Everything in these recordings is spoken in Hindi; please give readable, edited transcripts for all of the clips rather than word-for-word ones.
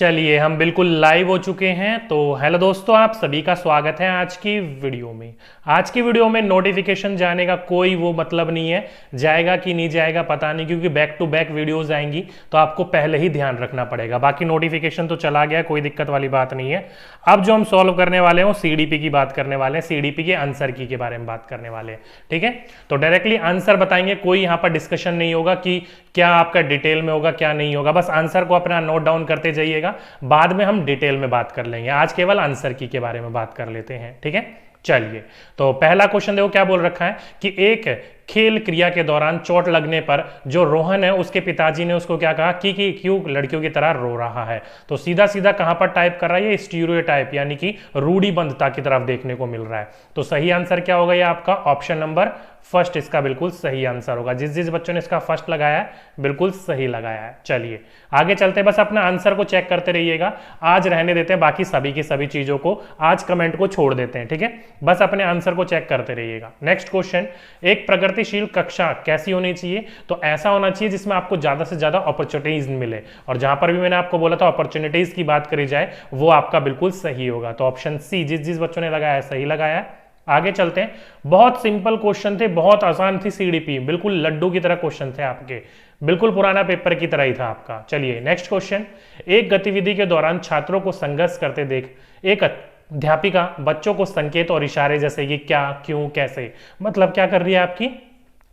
चलिए हम बिल्कुल लाइव हो चुके हैं। तो हेलो दोस्तों, आप सभी का स्वागत है आज की वीडियो में। आज की वीडियो में नोटिफिकेशन जाने का कोई वो मतलब नहीं है, जाएगा कि नहीं जाएगा पता नहीं, क्योंकि बैक टू बैक वीडियोस आएंगी तो आपको पहले ही ध्यान रखना पड़ेगा। बाकी नोटिफिकेशन तो चला गया, कोई दिक्कत वाली बात नहीं है। अब जो हम सॉल्व करने वाले हैं वो सीडीपी की बात करने वाले हैं, सीडीपी के आंसर की के बारे में बात करने वाले हैं। ठीक है, तो डायरेक्टली आंसर बताएंगे, कोई यहाँ पर डिस्कशन नहीं होगा कि क्या आपका डिटेल में होगा क्या नहीं होगा, बस आंसर को अपना नोट डाउन करते जाइएगा, बाद में हम डिटेल में बात कर लेंगे। आज केवल आंसर की के बारे में बात कर लेते हैं। ठीक है, चलिए तो पहला क्वेश्चन देखो क्या बोल रखा है कि एक खेल क्रिया के दौरान चोट लगने पर जो रोहन है उसके पिताजी ने उसको क्या कहा कि क्यों लड़कियों की तरह रो रहा है। तो सीधा सीधा कहां पर टाइप कर रहा है, ये स्टीरियोटाइप यानी कि रूढ़िबद्धता की तरफ देखने को मिल रहा है। तो सही आंसर क्या होगा, ये आपका ऑप्शन नंबर फर्स्ट इसका बिल्कुल सही आंसर होगा। जिस जिस बच्चों ने इसका फर्स्ट लगाया है बिल्कुल सही लगाया है। चलिए आगे चलते हैं, बस अपना आंसर को चेक करते रहिएगा। आज रहने देते हैं बाकी सभी की सभी चीजों को, आज कमेंट को छोड़ देते हैं। ठीक है, बस अपने आंसर को चेक करते रहिएगा। नेक्स्ट क्वेश्चन, एक प्रगतिशील कक्षा कैसी होनी चाहिए? तो ऐसा होना चाहिए जिसमें आपको ज्यादा से ज्यादा अपॉर्चुनिटीज मिले, और जहां पर भी मैंने आपको बोला था अपॉर्चुनिटीज की बात करी जाए वो आपका बिल्कुल सही होगा। तो ऑप्शन सी जिस जिस बच्चों ने लगाया है सही लगाया है। आगे चलते हैं, बहुत सिंपल क्वेश्चन थे, बहुत आसान थी सीडीपी, बिल्कुल लड्डू की तरह क्वेश्चन थे आपके, बिल्कुल पुराना पेपर की तरह ही था आपका। चलिए नेक्स्ट क्वेश्चन, एक गतिविधि के दौरान छात्रों को संघर्ष करते देख एक अध्यापिका बच्चों को संकेत और इशारे जैसे कि क्या, क्यों, कैसे, मतलब क्या कर रही है, आपकी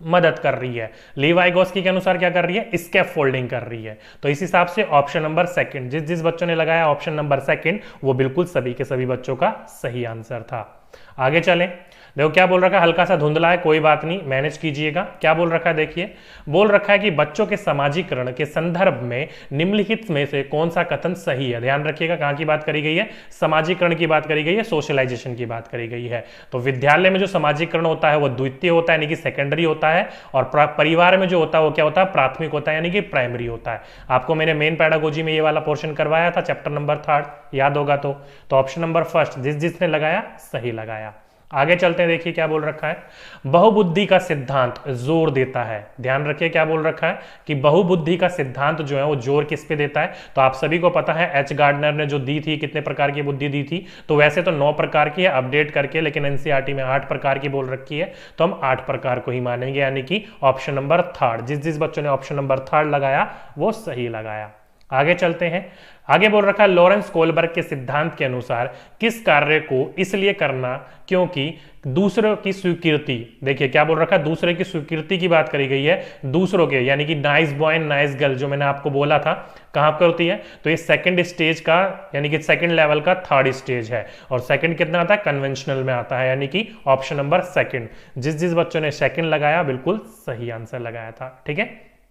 मदद कर रही है। लीवाइगोस्की के अनुसार क्या कर रही है, स्कैफ फोल्डिंग कर रही है। तो इस हिसाब से ऑप्शन नंबर सेकंड जिस जिस बच्चों ने लगाया ऑप्शन नंबर सेकंड वो बिल्कुल सभी के सभी बच्चों का सही आंसर था। आगे चलें, देखो क्या बोल रखा है, हल्का सा धुंधला है कोई बात नहीं, मैनेज कीजिएगा। क्या बोल रखा है देखिए, बोल रखा है कि बच्चों के समाजीकरण के संदर्भ में निम्नलिखित में से कौन सा कथन सही है। ध्यान रखिएगा कहां की बात करी गई है, समाजीकरण की बात करी गई है, सोशलाइजेशन की बात करी गई है। तो विद्यालय में जो समाजीकरण होता है वो द्वितीय होता है यानी कि सेकेंडरी होता है, और परिवार में जो होता है वो क्या होता है, प्राथमिक होता है यानी कि प्राइमरी होता है। आपको मैंने मेन पेडागोजी में ये वाला पोर्शन करवाया था, चैप्टर नंबर 3, याद होगा तो ऑप्शन नंबर फर्स्ट जिस जिसने लगाया सही लगाया। आगे चलते हैं, देखिए क्या बोल रखा है, बहुबुद्धि का सिद्धांत जोर देता है। ध्यान रखिए क्या बोल रखा है कि बहुबुद्धि का सिद्धांत जो है वो जोर किस पे देता है। तो आप सभी को पता है एच गार्डनर ने जो दी थी, कितने प्रकार की बुद्धि दी थी, तो वैसे तो 9 प्रकार की है अपडेट करके, लेकिन एनसीईआरटी में 8 प्रकार की बोल रखी है, तो हम 8 प्रकार को ही मानेंगे, यानी कि ऑप्शन नंबर 3 जिस जिस बच्चों ने ऑप्शन नंबर 3 लगाया वो सही लगाया। आगे चलते हैं, आगे बोल रखा है लॉरेंस कोलबर्ग के सिद्धांत के अनुसार किस कार्य को इसलिए करना क्योंकि दूसरों की स्वीकृति, देखिए क्या बोल रखा है, दूसरे की स्वीकृति की बात करी गई है, दूसरों के यानी कि नाइस बॉय नाइस गर्ल जो मैंने आपको बोला था कहां पर होती है, तो ये सेकंड स्टेज का यानी कि सेकंड लेवल का 3rd स्टेज है, और सेकंड कितना आता है, कन्वेंशनल में आता है, यानी कि ऑप्शन नंबर सेकंड जिस जिस बच्चों ने सेकंड लगाया बिल्कुल सही आंसर लगाया था। ठीक है,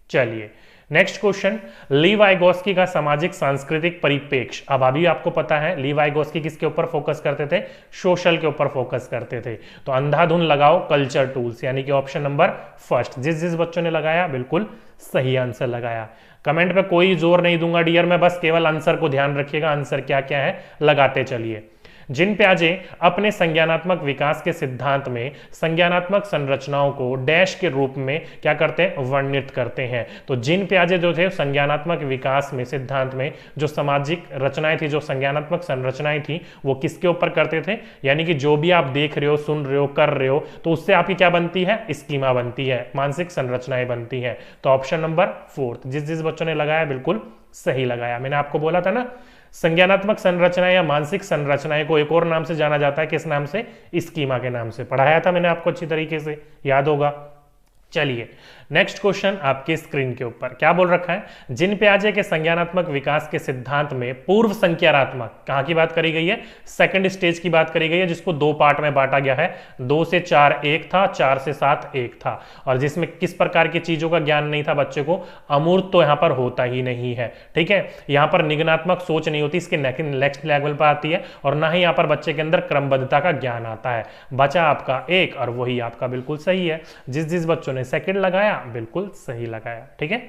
चलिए नेक्स्ट क्वेश्चन, लीवाइगोस्की का सामाजिक सांस्कृतिक परिप्रेक्ष्य। अब अभी आपको पता है लीवाइगोस्की किसके ऊपर फोकस करते थे, सोशल के ऊपर फोकस करते थे। तो अंधाधुन लगाओ कल्चर टूल्स यानी कि ऑप्शन नंबर फर्स्ट जिस जिस बच्चों ने लगाया बिल्कुल सही आंसर लगाया। कमेंट पे कोई जोर नहीं दूंगा डियर, मैं बस केवल आंसर को ध्यान रखिएगा, आंसर क्या क्या है लगाते चलिए। जिन प्याजे अपने संज्ञानात्मक विकास के सिद्धांत में संज्ञानात्मक संरचनाओं को डैश के रूप में क्या करते हैं, वर्णित करते हैं। तो जिन प्याजे जो थे संज्ञानात्मक विकास में सिद्धांत में जो सामाजिक रचनाएं थी, जो संज्ञानात्मक संरचनाएं थी, वो किसके ऊपर करते थे, यानी कि जो भी आप देख रहे हो, सुन रहे हो, कर रहे हो, तो उससे आपकी क्या बनती है, स्कीमा बनती है, मानसिक संरचनाएं बनती है। तो ऑप्शन नंबर 4 जिस जिस बच्चों ने लगाया बिल्कुल सही लगाया। मैंने आपको बोला था ना, संज्ञानात्मक संरचना या मानसिक संरचनाएं को एक और नाम से जाना जाता है, किस नाम से, स्कीमा के नाम से, पढ़ाया था मैंने आपको अच्छी तरीके से, याद होगा। चलिए नेक्स्ट क्वेश्चन आपके स्क्रीन के ऊपर क्या बोल रखा है, जिन प्याजे के संज्ञानात्मक विकास के सिद्धांत में पूर्व संज्ञानात्मक कहां की बात करी गई है, सेकंड स्टेज की बात करी गई है, जिसको 2 पार्ट में बांटा गया है, 2 से 4 एक था, 4 से 7 एक था, और जिसमें किस प्रकार की चीजों का ज्ञान नहीं था बच्चे को, अमूर्त तो यहां पर होता ही नहीं है। ठीक है, यहां पर निगनात्मक सोच नहीं होती, इसके नेक्स्ट लेवल पर आती है, और ना ही यहां पर बच्चे के अंदर क्रमबद्धता का ज्ञान आता है। बचा आपका एक, और वही आपका बिल्कुल सही है, जिस जिस बच्चों ने सेकंड लगाया बिल्कुल सही लगाया। ठीक है,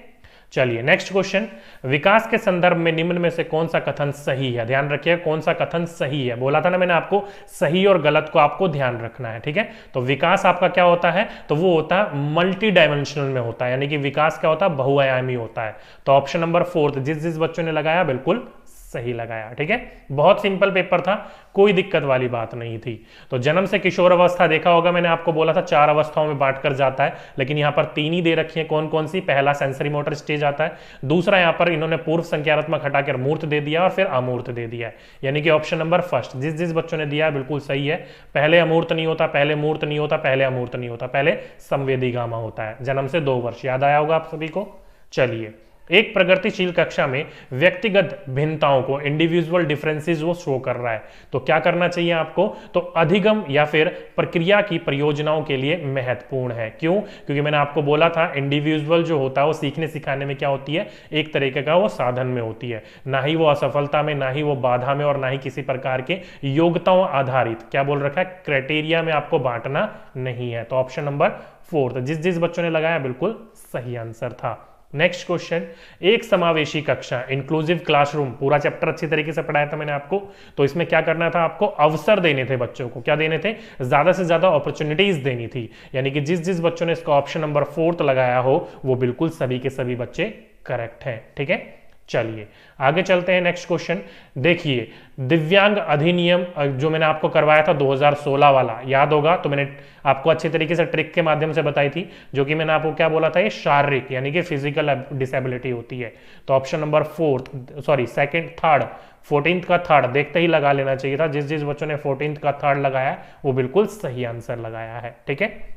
चलिए नेक्स्ट क्वेश्चन, विकास के संदर्भ में निम्न में से कौन सा कथन सही है। ध्यान रखिए कौन सा कथन सही है, बोला था ना मैंने आपको, सही और गलत को आपको ध्यान रखना है। ठीक है, तो विकास आपका क्या होता है, तो वो होता है मल्टी डायमेंशनल में होता है, यानी कि विकास क्या होता है, बहुआयामी होता है। तो ऑप्शन नंबर 4 जिस जिस बच्चों ने लगाया बिल्कुल सही लगाया। ठीक है, बहुत सिंपल पेपर था, कोई दिक्कत वाली बात नहीं थी। तो जन्म से किशोर अवस्था देखा होगा, मैंने आपको बोला था 4 अवस्थाओं में बांट कर जाता है, लेकिन यहाँ पर 3 ही दे रखी है। कौन कौन सी? पहला सेंसरी मोटर स्टेज आता है, दूसरा यहाँ पर इन्होंने पूर्व संज्ञानात्मक हटाकर मूर्त दे दिया और फिर अमूर्त दे दिया है, यानी कि ऑप्शन नंबर फर्स्ट जिस जिस बच्चों ने दिया है बिल्कुल सही है। पहले अमूर्त नहीं होता, पहले मूर्त नहीं होता, पहले अमूर्त नहीं होता, पहले संवेदी गामा होता है। जन्म से 2 वर्ष, याद आया होगा आप सभी को। चलिए, एक प्रगतिशील कक्षा में व्यक्तिगत भिन्नताओं को, इंडिविजुअल डिफरेंसेस वो शो कर रहा है, तो क्या करना चाहिए आपको? तो अधिगम या फिर प्रक्रिया की परियोजनाओं के लिए महत्वपूर्ण है। क्यों? क्योंकि मैंने आपको बोला था इंडिविजुअल जो होता है वो सीखने सिखाने में क्या होती है, एक तरीके का वो साधन में होती है, ना ही वो असफलता में, ना ही वो बाधा में, और ना ही किसी प्रकार के योग्यताओं आधारित, क्या बोल रखा है, क्राइटेरिया में आपको बांटना नहीं है। तो ऑप्शन नंबर 4 जिस जिस बच्चों ने लगाया बिल्कुल सही आंसर था। नेक्स्ट क्वेश्चन, एक समावेशी कक्षा, इंक्लूसिव क्लासरूम, पूरा चैप्टर अच्छी तरीके से पढ़ाया था मैंने आपको। तो इसमें क्या करना था आपको? अवसर देने थे बच्चों को। क्या देने थे? ज्यादा से ज्यादा अपॉर्चुनिटीज देनी थी, यानी कि जिस जिस बच्चों ने इसका ऑप्शन नंबर 4 लगाया हो वो बिल्कुल सभी के सभी बच्चे करेक्ट हैं। ठीक है, चलिए आगे चलते हैं। नेक्स्ट क्वेश्चन देखिए, दिव्यांग अधिनियम जो मैंने आपको करवाया था 2016 वाला, याद होगा, तो मैंने आपको अच्छी तरीके से ट्रिक के माध्यम से बताई थी, जो कि मैंने आपको क्या बोला था, ये शारीरिक यानी कि फिजिकल डिसेबिलिटी होती है। तो ऑप्शन नंबर 14th का थर्ड देखते ही लगा लेना चाहिए था। जिस जिस बच्चों ने 14th का थर्ड लगाया वो बिल्कुल सही आंसर लगाया है। ठीक है,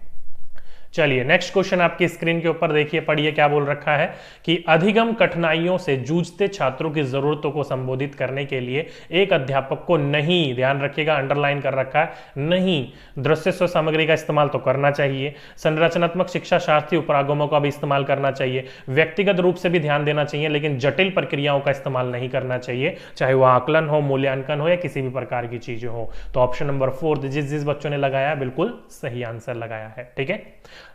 चलिए नेक्स्ट क्वेश्चन आपकी स्क्रीन के ऊपर देखिए, पढ़िए क्या बोल रखा है कि अधिगम कठिनाइयों से जूझते छात्रों की जरूरतों को संबोधित करने के लिए एक अध्यापक को नहीं, ध्यान रखिएगा अंडरलाइन कर रखा है, नहीं दृश्य स्व सामग्री का इस्तेमाल तो करना चाहिए, संरचनात्मक शिक्षा शास्त्रीय उपरागमों का भी इस्तेमाल करना चाहिए, व्यक्तिगत रूप से भी ध्यान देना चाहिए, लेकिन जटिल प्रक्रियाओं का इस्तेमाल नहीं करना चाहिए, चाहे वह आकलन हो, मूल्यांकन हो या किसी भी प्रकार की चीजें हो। तो ऑप्शन नंबर 4 जिस जिस बच्चों ने लगाया बिल्कुल सही आंसर लगाया है। ठीक है,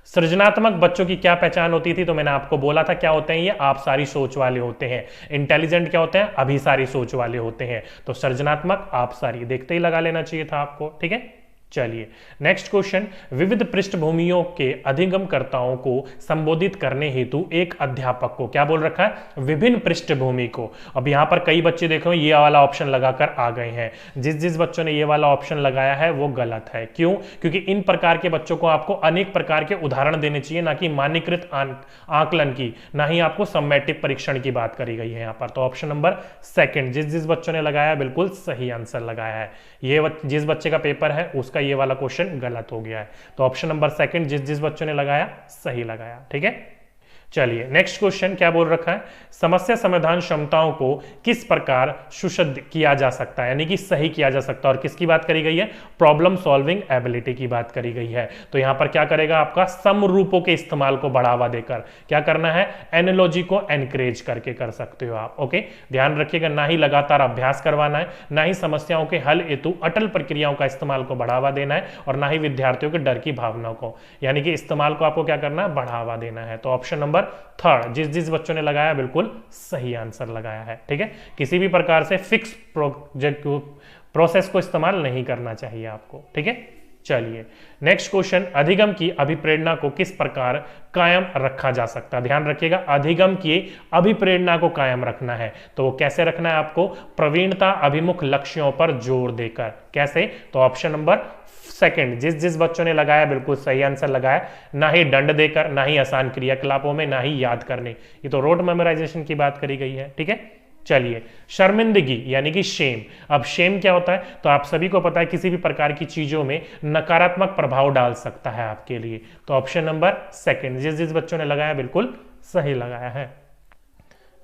सृजनात्मक बच्चों की क्या पहचान होती थी? तो मैंने आपको बोला था क्या होते हैं ये, आप सारी सोच वाले होते हैं। इंटेलिजेंट क्या होते हैं? अभी सारी सोच वाले होते हैं। तो सृजनात्मक आप सारी देखते ही लगा लेना चाहिए था आपको। ठीक है, चलिए नेक्स्ट क्वेश्चन, विविध पृष्ठभूमियों के अधिगमकर्ताओं को संबोधित करने हेतु एक अध्यापक को, क्या बोल रखा है, विभिन्न पृष्ठभूमि को। अब यहां पर कई बच्चे देखो ये वाला ऑप्शन लगाकर आ गए हैं, जिस जिस बच्चों ने ये वाला ऑप्शन लगाया है वो गलत है। क्यों? क्योंकि इन प्रकार के बच्चों को आपको अनेक प्रकार के उदाहरण देने चाहिए, ना कि मान्यकृत आकलन की, ना ही आपको सम्मेटिव परीक्षण की बात करी गई है यहाँ पर। तो ऑप्शन नंबर 2 जिस जिस बच्चों ने लगाया बिल्कुल सही आंसर लगाया है। ये जिस बच्चे का पेपर है उसका ये वाला क्वेश्चन गलत हो गया है। तो ऑप्शन नंबर 2 जिस जिस बच्चों ने लगाया सही लगाया। ठीक है, चलिए नेक्स्ट क्वेश्चन क्या बोल रखा है, समस्या समाधान क्षमताओं को किस प्रकार सुशुद्ध किया जा सकता है, यानी कि सही किया जा सकता है। और किसकी बात करी गई है? प्रॉब्लम सॉल्विंग एबिलिटी की बात करी गई है। तो यहां पर क्या करेगा आपका, समरूपों के इस्तेमाल को बढ़ावा देकर क्या करना है, एनालॉजी को एनकरेज करके कर सकते हो आप। ओके, ध्यान रखिएगा, ना ही लगातार अभ्यास करवाना है, ना ही समस्याओं के हल हेतु अटल प्रक्रियाओं का इस्तेमाल को बढ़ावा देना है, और ना ही विद्यार्थियों के डर की भावना को, यानी कि इस्तेमाल को आपको क्या करना है, बढ़ावा देना है। तो ऑप्शन नंबर 3 जिस जिस बच्चों ने लगाया बिल्कुल सही आंसर लगाया है। ठीक है, किसी भी प्रकार से फिक्स प्रोसेस को इस्तेमाल नहीं करना चाहिए आपको। ठीक है, चलिए नेक्स्ट क्वेश्चन, अधिगम की अभिप्रेरणा को किस प्रकार कायम रखा जा सकता है? ध्यान रखिएगा, अधिगम की अभिप्रेरणा को कायम रखना है तो वो कैसे रखना है आपको, प्रवीणता अभिमुख लक्ष्यों पर जोर देकर। कैसे? तो ऑप्शन नंबर 2 जिस जिस बच्चों ने लगाया बिल्कुल सही आंसर लगाया, ना ही दंड देकर, ना ही आसान क्रियाकलापों में, ना ही याद करने, ये तो रोड मेमोराइजेशन की बात करी गई है। ठीक है, चलिए शर्मिंदगी यानी कि शेम। अब शेम क्या होता है? तो आप सभी को पता है किसी भी प्रकार की चीजों में नकारात्मक प्रभाव डाल सकता है आपके लिए। तो ऑप्शन नंबर 2 जिस जिस बच्चों ने लगाया बिल्कुल सही लगाया है।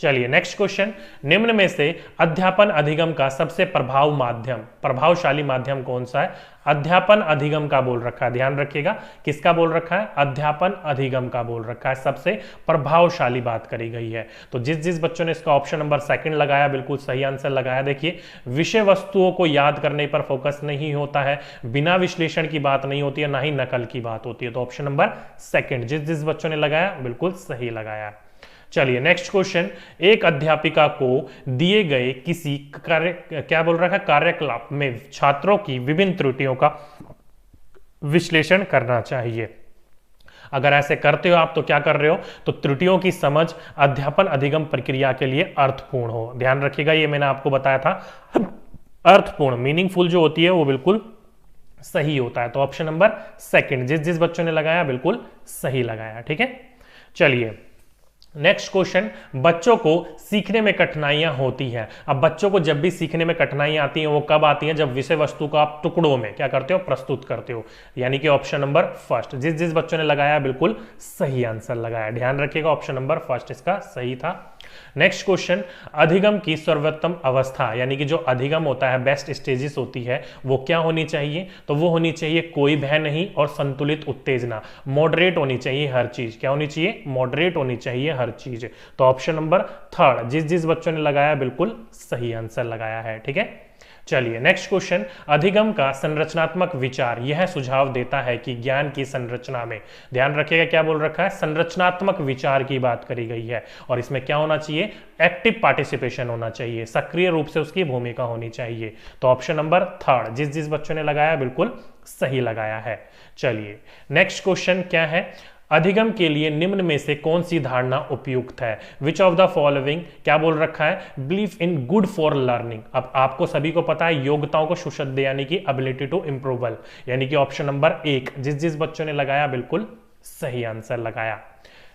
चलिए नेक्स्ट क्वेश्चन, निम्न में से अध्यापन अधिगम का सबसे प्रभावशाली माध्यम कौन सा है? अध्यापन अधिगम का बोल रखा है, ध्यान रखिएगा, किसका बोल रखा है? अध्यापन अधिगम का बोल रखा है, सबसे प्रभावशाली बात करी गई है। तो जिस जिस बच्चों ने इसका ऑप्शन नंबर 2 लगाया बिल्कुल सही आंसर लगाया। देखिए, विषय वस्तुओं को याद करने पर फोकस नहीं होता है, बिना विश्लेषण की बात नहीं होती है, ना ही नकल की बात होती है। तो ऑप्शन नंबर 2 जिस जिस बच्चों ने लगाया बिल्कुल सही लगाया। चलिए नेक्स्ट क्वेश्चन, एक अध्यापिका को दिए गए किसी कार्य, क्या बोल रहा है, कार्यकलाप में छात्रों की विभिन्न त्रुटियों का विश्लेषण करना चाहिए। अगर ऐसे करते हो आप तो क्या कर रहे हो, तो त्रुटियों की समझ अध्यापन अधिगम प्रक्रिया के लिए अर्थपूर्ण हो। ध्यान रखिएगा, ये मैंने आपको बताया था, अर्थपूर्ण मीनिंगफुल जो होती है वो बिल्कुल सही होता है। तो ऑप्शन नंबर सेकंड, जिस जिस बच्चों ने लगाया बिल्कुल सही लगाया। ठीक है, चलिए नेक्स्ट क्वेश्चन, बच्चों को सीखने में कठिनाइयां होती हैं। अब बच्चों को जब भी सीखने में कठिनाइयां आती हैं वो कब आती हैं, जब विषय वस्तु को आप टुकड़ों में क्या करते हो, प्रस्तुत करते हो। यानी कि ऑप्शन नंबर फर्स्ट, जिस जिस बच्चों ने लगाया बिल्कुल सही आंसर लगाया। ध्यान रखिएगा, ऑप्शन नंबर फर्स्ट इसका सही था। नेक्स्ट क्वेश्चन, अधिगम की सर्वोत्तम अवस्था, यानी कि जो अधिगम होता है, बेस्ट स्टेजेस होती है, वो क्या होनी चाहिए, तो वो होनी चाहिए कोई भय नहीं और संतुलित उत्तेजना, मॉडरेट होनी चाहिए हर चीज। क्या होनी चाहिए, मॉडरेट होनी चाहिए हर चीज। तो ऑप्शन नंबर थर्ड, जिस जिस बच्चों ने लगाया बिल्कुल सही आंसर लगाया है। ठीक है, चलिए नेक्स्ट क्वेश्चन, अधिगम का संरचनात्मक विचार यह सुझाव देता है कि ज्ञान की संरचना में, ध्यान रखिएगा क्या बोल रखा है, संरचनात्मक विचार की बात करी गई है, और इसमें क्या होना चाहिए, एक्टिव पार्टिसिपेशन होना चाहिए, सक्रिय रूप से उसकी भूमिका होनी चाहिए। तो ऑप्शन नंबर थर्ड, जिस जिस बच्चों ने लगाया बिल्कुल सही लगाया है। चलिए नेक्स्ट क्वेश्चन क्या है, अधिगम के लिए निम्न में से कौन सी धारणा उपयुक्त है, विच ऑफ द फॉलोइंग, क्या बोल रखा है, belief in good for learning. अब आपको सभी को पता है योग्यताओं को सुशब्द यानी कि एबिलिटी टू इंप्रूवल, यानी कि ऑप्शन नंबर एक, जिस जिस बच्चों ने लगाया बिल्कुल सही आंसर लगाया।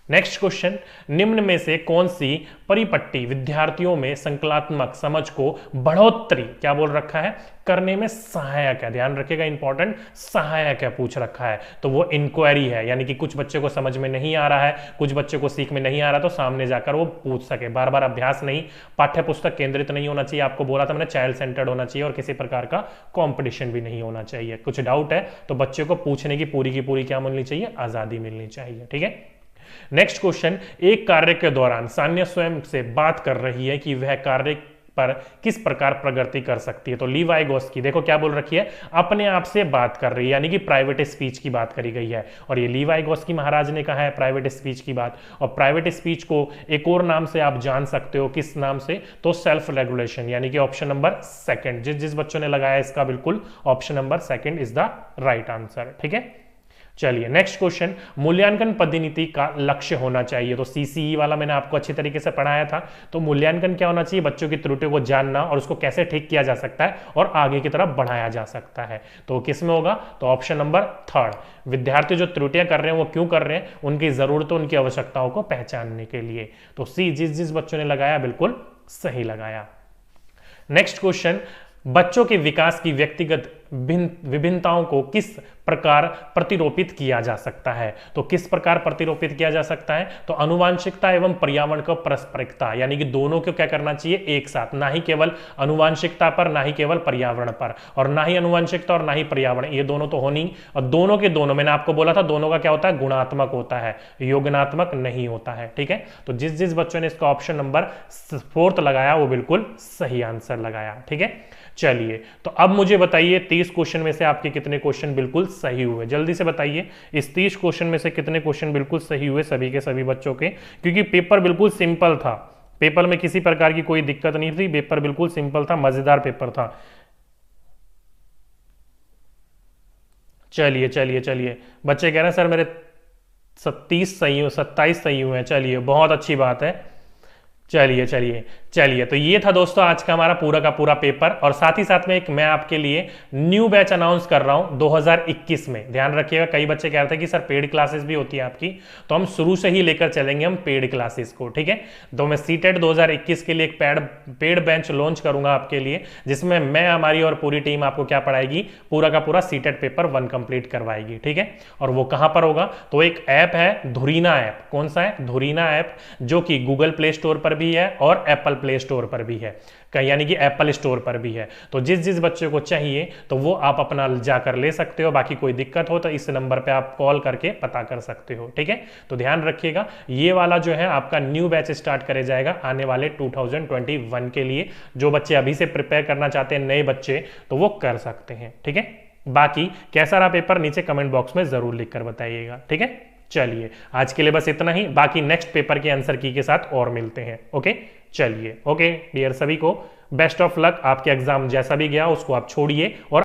नेक्स्ट क्वेश्चन, निम्न में से कौन सी परिपट्टी विद्यार्थियों में संकल्पात्मक समझ को बढ़ोतरी, क्या बोल रखा है, करने में सहायक है। ध्यान रखिएगा, इंपॉर्टेंट, सहायक है पूछ रखा है, तो वो इंक्वायरी है, यानी कि कुछ बच्चे को समझ में नहीं आ रहा है, कुछ बच्चे को सीख में नहीं आ रहा, तो सामने जाकर वो पूछ सके। बार बार अभ्यास नहीं, पाठ्य पुस्तक केंद्रित नहीं होना चाहिए, आपको बोला था मैंने, चाइल्ड सेंटर्ड होना चाहिए, और किसी प्रकार का कॉम्पिटिशन भी नहीं होना चाहिए। कुछ डाउट है तो बच्चे को पूछने की पूरी क्या मिलनी चाहिए, आजादी मिलनी चाहिए। ठीक है, नेक्स्ट क्वेश्चन, एक कार्य के दौरान सान्या स्वयं से बात कर रही है कि वह कार्य पर किस प्रकार प्रगति कर सकती है। तो ली वाइगोस्की देखो क्या बोल रखी है, अपने आप से बात कर रही है, यानी कि प्राइवेट स्पीच की बात करी गई है, और ये ली वाइगोस्की महाराज ने कहा है प्राइवेट स्पीच की बात। और प्राइवेट स्पीच को एक और नाम से आप जान सकते हो, किस नाम से, तो सेल्फ रेगुलेशन, यानी कि ऑप्शन नंबर सेकंड, जिस जिस बच्चों ने लगाया इसका बिल्कुल option number second is the right answer. ठीक है, चलिए नेक्स्ट क्वेश्चन, मूल्यांकन पद्धति का लक्ष्य होना चाहिए। तो सीसीई वाला मैंने आपको अच्छी तरीके से पढ़ाया था। तो मूल्यांकन क्या होना चाहिए, बच्चों की त्रुटियों को जानना और उसको कैसे ठीक किया जा सकता है और आगे की तरफ बढ़ाया जा सकता है। तो किस में होगा, तो ऑप्शन नंबर थर्ड, विद्यार्थी जो त्रुटियां कर रहे हैं वो क्यों कर रहे हैं, उनकी जरूरतों उनकी आवश्यकताओं को पहचानने के लिए। तो सी, जिस जिस बच्चों ने लगाया बिल्कुल सही लगाया। नेक्स्ट क्वेश्चन, बच्चों के विकास की व्यक्तिगत विभिन्नताओं को किस प्रकार प्रतिरोपित किया जा सकता है। तो किस प्रकार प्रतिरोपित किया जा सकता है, तो अनुवांशिकता एवं पर्यावरण का पारस्परिकता, यानी कि दोनों को क्या करना चाहिए एक साथ, ना ही केवल अनुवांशिकता पर, ना ही केवल पर्यावरण पर, और ना ही अनुवांशिकता और ना ही पर्यावरण, ये दोनों तो होनी, और दोनों के दोनों, मैंने आपको बोला था दोनों का क्या होता है, गुणात्मक होता है, योगनात्मक नहीं होता है। ठीक है, तो जिस जिस बच्चों ने इसका ऑप्शन नंबर फोर्थ लगाया वो बिल्कुल सही आंसर लगाया। ठीक है, चलिए तो अब मुझे बताइए 30 क्वेश्चन में से आपके कितने क्वेश्चन बिल्कुल सही हुए, जल्दी से बताइए। इस 30 क्वेश्चन में से कितने क्वेश्चन बिल्कुल सही हुए सभी के सभी बच्चों के, क्योंकि पेपर बिल्कुल सिंपल था, पेपर में किसी प्रकार की कोई दिक्कत नहीं थी, पेपर बिल्कुल सिंपल था, मजेदार पेपर था। चलिए चलिए चलिए, बच्चे कह रहे हैं सर मेरे 30 सही हो, 27 सही हुए हैं, चलिए बहुत अच्छी बात है। चलिए चलिए चलिए, तो ये था दोस्तों आज का हमारा पूरा का पूरा पेपर, और साथ ही साथ में एक मैं आपके लिए न्यू बैच अनाउंस कर रहा हूं 2021 में। ध्यान रखिएगा, कई बच्चे कह रहे थे कि सर पेड क्लासेस भी होती है आपकी, तो हम शुरू से ही लेकर चलेंगे हम पेड क्लासेस को। ठीक है, तो मैं सीटेट 2021 के लिए एक पेड बेंच लॉन्च करूंगा आपके लिए, जिसमें मैं, हमारी और पूरी टीम आपको क्या पढ़ाएगी, पूरा का पूरा सीटेट पेपर 1 कंप्लीट करवाएगी। ठीक है, और वो कहां पर होगा, तो एक ऐप है धुरीना ऐप। कौन सा है, धुरीना ऐप, जो कि गूगल प्ले स्टोर पर भी है और एप्पल प्ले स्टोर पर भी है, यानी कि एप्पल स्टोर पर भी है। तो जिस जिस बच्चे को चाहिए तो वो आप अपना जाकर ले सकते हो, बाकी कोई दिक्कत हो तो इस नंबर पे आप कॉल करके पता कर सकते हो। ठीक है, तो ध्यान रखिएगा, ये वाला जो है आपका न्यू बैच स्टार्ट करे जाएगा आने वाले 2021 के लिए। जो बच्चे अभी से प्रिपेयर करना चाहते हैं, नए बच्चे, तो वो कर सकते हैं। ठीक है, बाकी कैसा रहा पेपर नीचे कमेंट बॉक्स में जरूर लिखकर बताइएगा। ठीक है, चलिए आज के लिए बस इतना ही, बाकी नेक्स्ट पेपर के आंसर की के साथ और मिलते हैं। ओके, चलिए ओके डियर, सभी को बेस्ट ऑफ लक। आपके एग्जाम जैसा भी गया उसको आप छोड़िए और